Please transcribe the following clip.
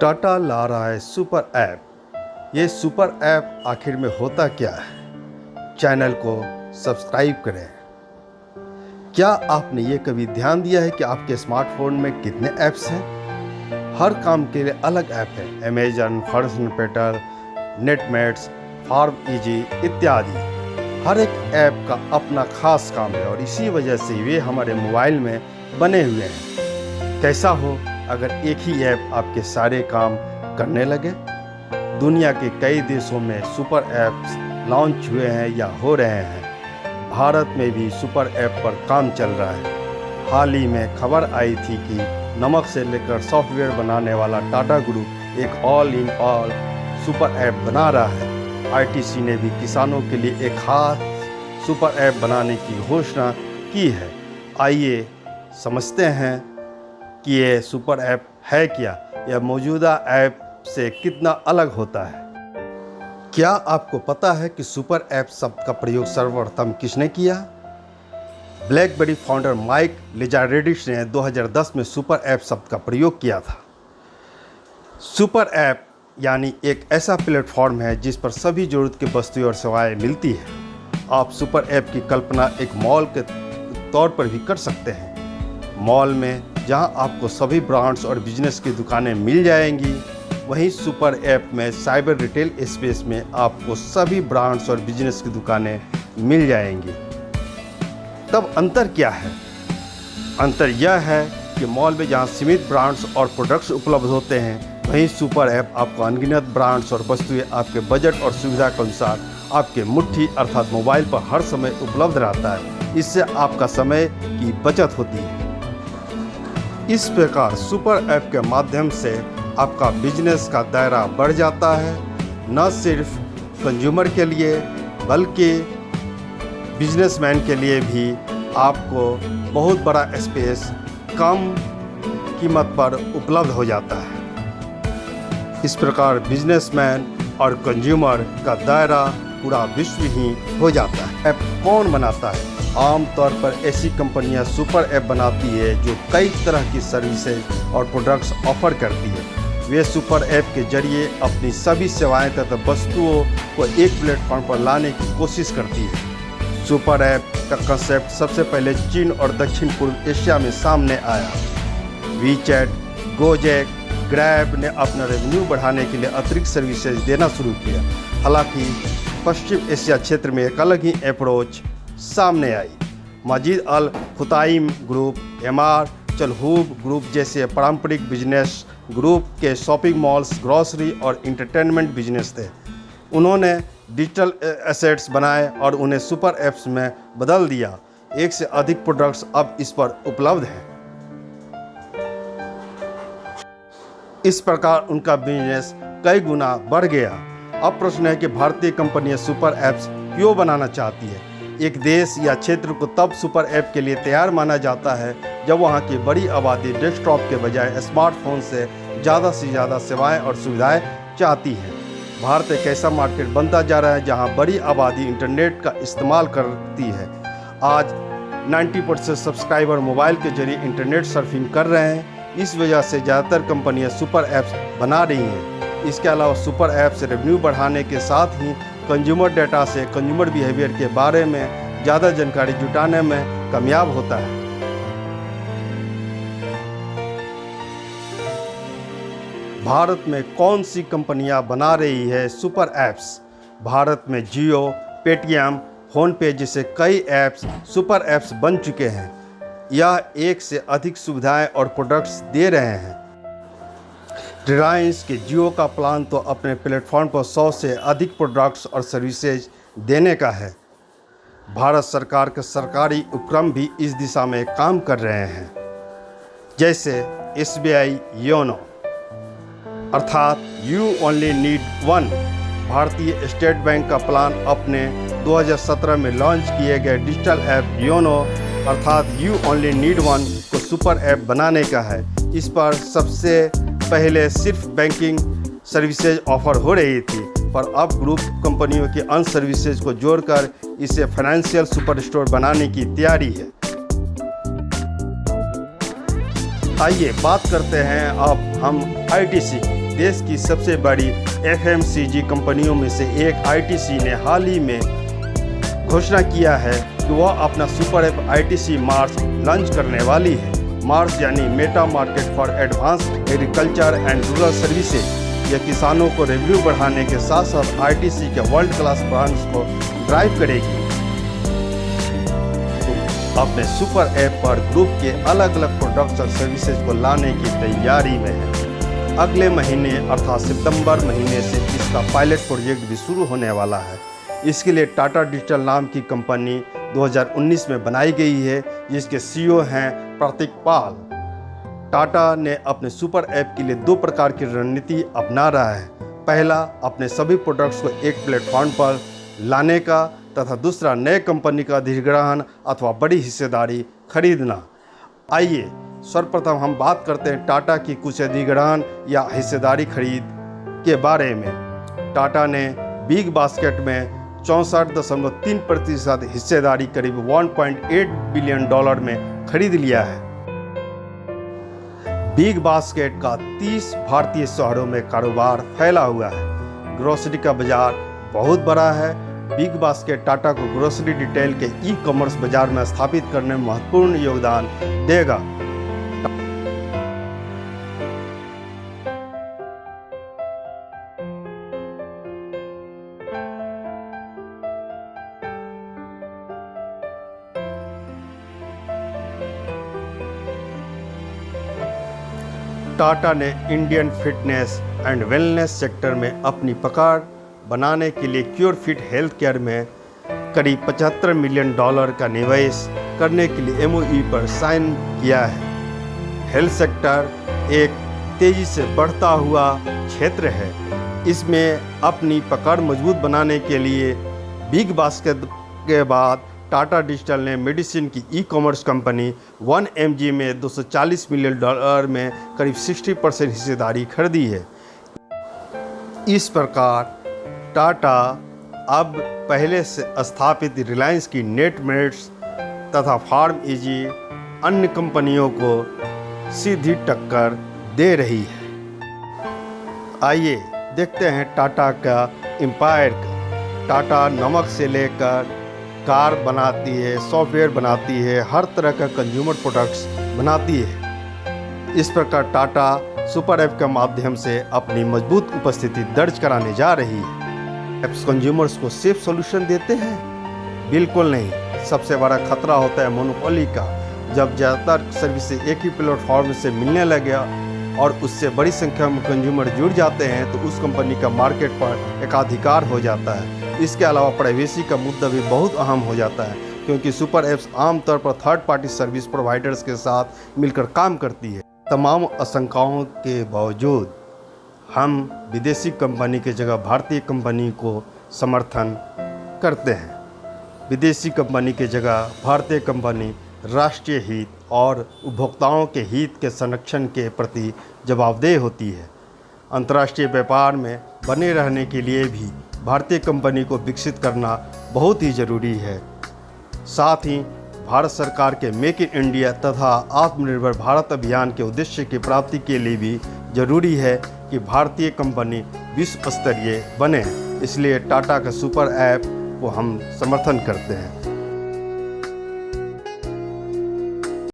टाटा ला रहा है super app. ये सुपर ऐप आखिर में होता क्या है? चैनल को सब्सक्राइब करें। क्या आपने ये कभी ध्यान दिया है कि आपके स्मार्टफोन में कितने ऐप्स हैं? हर काम के लिए अलग ऐप है। अमेजन, फर्स्टपेटर, नेटमेट्स, फार्म इजी इत्यादि। हर एक ऐप का अपना खास काम है और इसी वजह से वे हमारे मोबाइल में बने हुए हैं। कैसा हो अगर एक ही ऐप आपके सारे काम करने लगे? दुनिया के कई देशों में सुपर ऐप्स लॉन्च हुए हैं या हो रहे हैं। भारत में भी सुपर ऐप पर काम चल रहा है। हाल ही में खबर आई थी कि नमक से लेकर सॉफ्टवेयर बनाने वाला टाटा ग्रुप एक all in all super app बना रहा है। आईटीसी ने भी किसानों के लिए एक खास सुपर ऐप बनाने की घोषणा की है। आइए समझते हैं कि ये सुपर ऐप है क्या, यह मौजूदा ऐप से कितना अलग होता है। क्या आपको पता है कि सुपर ऐप शब्द का प्रयोग सर्वप्रथम किसने किया? ब्लैकबेरी फाउंडर माइक लिजार्डिस ने 2010 में सुपर ऐप शब्द का प्रयोग किया था। सुपर ऐप यानी एक ऐसा प्लेटफॉर्म है जिस पर सभी ज़रूरत की वस्तुएं और सेवाएं मिलती है। आप सुपर ऐप की कल्पना एक मॉल के तौर पर भी कर सकते हैं। मॉल में जहां आपको सभी ब्रांड्स और बिजनेस की दुकानें मिल जाएंगी, वहीं सुपर ऐप में साइबर रिटेल स्पेस में आपको सभी ब्रांड्स और बिजनेस की दुकानें मिल जाएंगी। तब अंतर क्या है? अंतर यह है कि मॉल में जहां सीमित ब्रांड्स और प्रोडक्ट्स उपलब्ध होते हैं, वहीं सुपर ऐप आपको अनगिनत ब्रांड्स और वस्तुएं आपके बजट और सुविधा के अनुसार आपके मुट्ठी अर्थात मोबाइल पर हर समय उपलब्ध रहता है। इससे आपका समय की बचत होती है। इस प्रकार सुपर ऐप के माध्यम से आपका बिजनेस का दायरा बढ़ जाता है। न सिर्फ कंज्यूमर के लिए बल्कि बिजनेसमैन के लिए भी आपको बहुत बड़ा स्पेस कम कीमत पर उपलब्ध हो जाता है। इस प्रकार बिजनेसमैन और कंज्यूमर का दायरा पूरा विश्व ही हो जाता है। ऐप कौन बनाता है? आमतौर पर ऐसी कंपनियां सुपर ऐप बनाती है जो कई तरह की सर्विसेज और प्रोडक्ट्स ऑफर करती है। वे सुपर ऐप के जरिए अपनी सभी सेवाएं तथा वस्तुओं को एक प्लेटफॉर्म पर लाने की कोशिश करती है। सुपर ऐप का कंसेप्ट सबसे पहले चीन और दक्षिण पूर्व एशिया में सामने आया। वीचैट, गोजेक, ग्रैब ने अपना रेवेन्यू बढ़ाने के लिए अतिरिक्त सर्विसेज देना शुरू किया। हालांकि पश्चिम एशिया क्षेत्र में एक अलग ही अप्रोच सामने आई। मजीद अल खुताइम ग्रुप, एमआर चलहूब ग्रुप जैसे पारंपरिक बिजनेस ग्रुप के शॉपिंग मॉल्स, ग्रॉसरी और इंटरटेनमेंट बिजनेस थे। उन्होंने डिजिटल एसेट्स बनाए और उन्हें सुपर ऐप्स में बदल दिया। एक से अधिक प्रोडक्ट्स अब इस पर उपलब्ध हैं। इस प्रकार उनका बिजनेस कई गुना बढ़ गया। अब प्रश्न है कि भारतीय कंपनियां सुपर ऐप्स क्यों बनाना चाहती है? एक देश या क्षेत्र को तब सुपर ऐप के लिए तैयार माना जाता है जब वहां की बड़ी आबादी डेस्कटॉप के बजाय स्मार्टफोन से ज़्यादा सेवाएं और सुविधाएं चाहती है। भारत एक ऐसा मार्केट बनता जा रहा है जहां बड़ी आबादी इंटरनेट का इस्तेमाल करती है। आज 90% सब्सक्राइबर मोबाइल के जरिए इंटरनेट सर्फिंग कर रहे हैं। इस वजह से ज़्यादातर कंपनियां सुपर ऐप्स बना रही हैं। इसके अलावा सुपर ऐप से रेवेन्यू बढ़ाने के साथ ही कंज्यूमर डेटा से कंज्यूमर बिहेवियर के बारे में ज़्यादा जानकारी जुटाने में कामयाब होता है। भारत में कौन सी कंपनियां बना रही है सुपर ऐप्स? भारत में जियो, पेटीएम, फोनपे जैसे कई ऐप्स सुपर ऐप्स बन चुके हैं। यह एक से अधिक सुविधाएं और प्रोडक्ट्स दे रहे हैं। रिलायंस के जियो का प्लान तो अपने प्लेटफॉर्म पर 100 से अधिक प्रोडक्ट्स और सर्विसेज देने का है। भारत सरकार के सरकारी उपक्रम भी इस दिशा में काम कर रहे हैं, जैसे SBI योनो अर्थात यू ओनली नीड वन। भारतीय स्टेट बैंक का प्लान अपने 2017 में लॉन्च किए गए डिजिटल ऐप योनो अर्थात यू ओनली नीड वन को सुपर ऐप बनाने का है। इस पर सबसे पहले सिर्फ बैंकिंग सर्विसेज ऑफर हो रही थी, पर अब ग्रुप कंपनियों की अन्य सर्विसेज को जोड़कर इसे फाइनेंशियल सुपर स्टोर बनाने की तैयारी है। आइए बात करते हैं अब हम आईटीसी देश की सबसे बड़ी FMCG कंपनियों में से एक ITC ने हाल ही में घोषणा किया है कि वह अपना super app ITC Mars launch करने वाली है। मार्स यानी Meta market for advanced agriculture and rural services. यह किसानों को रेवेन्यू बढ़ाने के साथ साथ ITC के वर्ल्ड क्लास ब्रांड्स को ड्राइव करेगी। अपने सुपर ऐप पर ग्रुप के अलग अलग प्रोडक्ट्स और सर्विसेज को लाने की तैयारी में है। अगले महीने अर्थात सितंबर महीने से इसका पायलट प्रोजेक्ट भी शुरू होने वाला है। इसके लिए टाटा डिजिटल नाम की कंपनी 2019 में बनाई गई है, जिसके CEO हैं प्रतीक पाल। टाटा ने अपने सुपर ऐप के लिए 2 प्रकार की रणनीति अपना रहा है। पहला, अपने सभी प्रोडक्ट्स को एक प्लेटफॉर्म पर लाने का, तथा दूसरा, नए कंपनी का अधिग्रहण अथवा बड़ी हिस्सेदारी खरीदना। आइए सर्वप्रथम हम बात करते हैं टाटा की कुछ अधिग्रहण या हिस्सेदारी खरीद के बारे में। टाटा ने बिग बास्केट में 64.3% हिस्सेदारी करीब $1.8 बिलियन में खरीद लिया है। बिग बास्केट का 30 भारतीय शहरों में कारोबार फैला हुआ है। ग्रोसरी का बाजार बहुत बड़ा है। बिग बास्केट टाटा को ग्रोसरी डिटेल के ई-कॉमर्स बाजार में स्थापित करने में महत्वपूर्ण योगदान देगा। टाटा ने Indian fitness and wellness sector में अपनी पकड़ बनाने के लिए क्योरफिट हेल्थ केयर में करीब $75 मिलियन का निवेश करने के लिए MOU पर साइन किया है। हेल्थ सेक्टर एक तेज़ी से बढ़ता हुआ क्षेत्र है। इसमें अपनी पकड़ मजबूत बनाने के लिए बिग बास्केट के बाद टाटा डिजिटल ने मेडिसिन की ई-कॉमर्स कंपनी 1mg में $240 मिलियन में करीब 60% हिस्सेदारी खरीदी है। इस प्रकार टाटा अब पहले से स्थापित रिलायंस की नेटमेट्स तथा फार्म इजी अन्य कंपनियों को सीधी टक्कर दे रही है। आइए देखते हैं टाटा का एम्पायर का। टाटा नमक से लेकर कार बनाती है, सॉफ्टवेयर बनाती है, हर तरह का कंज्यूमर प्रोडक्ट्स बनाती है। इस प्रकार टाटा सुपर ऐप के माध्यम से अपनी मजबूत उपस्थिति दर्ज कराने जा रही है। ऐप्स कंज्यूमर्स को सेफ सॉल्यूशन देते हैं? बिल्कुल नहीं। सबसे बड़ा खतरा होता है मोनोपोली का। जब ज़्यादातर सर्विसेज एक ही प्लेटफॉर्म से मिलने लगे और उससे बड़ी संख्या में कंज्यूमर जुड़ जाते हैं तो उस कंपनी का मार्केट पर एकाधिकार हो जाता है। इसके अलावा प्राइवेसी का मुद्दा भी बहुत अहम हो जाता है, क्योंकि सुपर ऐप्स आमतौर पर थर्ड पार्टी सर्विस प्रोवाइडर्स के साथ मिलकर काम करती है। तमाम आशंकाओं के बावजूद हम विदेशी कंपनी की जगह भारतीय कंपनी को समर्थन करते हैं। विदेशी कंपनी की जगह भारतीय कंपनी राष्ट्रीय हित और उपभोक्ताओं के हित के संरक्षण के प्रति जवाबदेह होती है। अंतर्राष्ट्रीय व्यापार में बने रहने के लिए भी भारतीय कंपनी को विकसित करना बहुत ही ज़रूरी है। साथ ही भारत सरकार के मेक इन इंडिया तथा आत्मनिर्भर भारत अभियान के उद्देश्य की प्राप्ति के लिए भी ज़रूरी है कि भारतीय कंपनी विश्व स्तरीय बने। इसलिए टाटा के सुपर ऐप को हम समर्थन करते हैं।